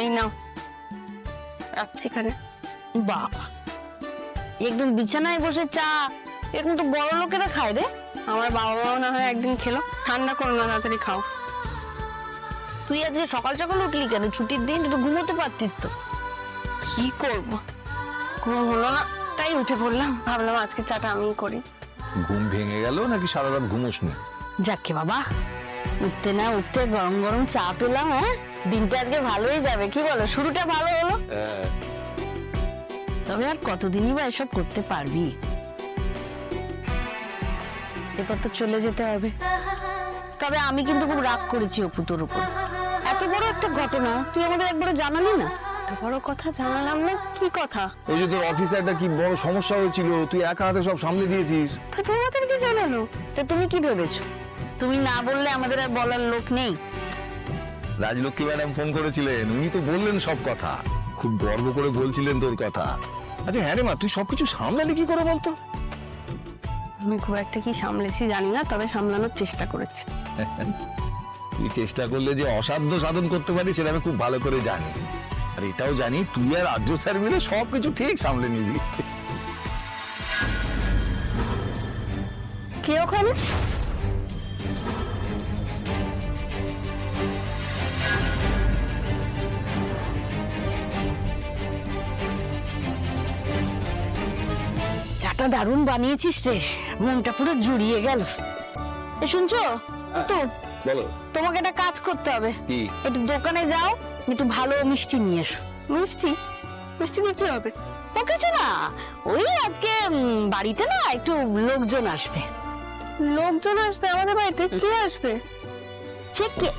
এই নাও, রাখছি এখানে। বাবা, একদম বিছানায় বসে চা, এরকম তো বড় লোকেরা খায় রে। আমার বাবা মাও না হয় একদিন খেলো, ঠান্ডা করো না, তাড়াতাড়ি খাও। তুই আজকে সকাল সকাল উঠলি কেন? ছুটির দিন, তুই তো ঘুমোতে পারতিস তো। কি করব, ঘুম হলো না তাই উঠে পড়লাম, ভাবলাম আজকে চাটা আমিই করি। ঘুম ভেঙে গেল নাকি সারা রাত ঘুমোসনি? যাকে বাবা, উঠতে না উঠতে গরম গরম চা পেলাম। হ্যাঁ, দিনটা আজকে ভালোই যাবে, কি বলো? শুরুটা ভালো হলো। তবে আর কতদিনই বা এসব করতে পারবি? এরপর তো চলে যেতে হবে। তবে আমি কিন্তু খুব রাগ করেছি অপু তোর উপর। এত বড় একটা ঘটনা তুই আমাদের একবারও জানালি না। বড় কথা জানালাম না? কি কথা? ওই যে তোর অফিসে একটা কি বড় সমস্যা হয়েছিল, তুই একা হাতে সব সামলে দিয়েছিস। তা তোমাদের কি জানালো? তো তুমি কি ভেবেছো তুমি না বললে আমাদের আর বলার লোক নেই? রাজলক্ষ্মী ম্যাডাম ফোন করেছিলেন, উনি তো বললেন সব কথা, খুব গর্ব করে বলছিলেন তোর কথা। আচ্ছা হ্যাঁ রে মা, তুই সবকিছু সামলালি কি করে বলতো? আমি খুব একটা কি সামলেছি জানি না, তবে সামলানোর চেষ্টা করেছি। তুই চেষ্টা করলে যে অসাধ্য সাধন করতে পারিস সেটা আমি খুব ভালো করে জানি। আর এটাও জানি তুই আর আর্য স্যার মিলে সবকিছু ঠিক সামলে নিবি। কে ওখানে? চাটা দারুণ বানিয়েছিস রে, মনটা পুরো জুড়িয়ে গেল। শুনছো তো, বলো। তোমাকে একটা কাজ করতে হবে। কি? একটু দোকানে যাও, একটু ভালো মিষ্টি নিয়ে এসো। মিষ্টি? মিষ্টি নিয়ে কি হবে? ও কিছু না, ওই আজকে বাড়িতে না একটু লোকজন আসবে। লোকজন আসবে আমাদের বাড়িতে? কে আসবে? সে কে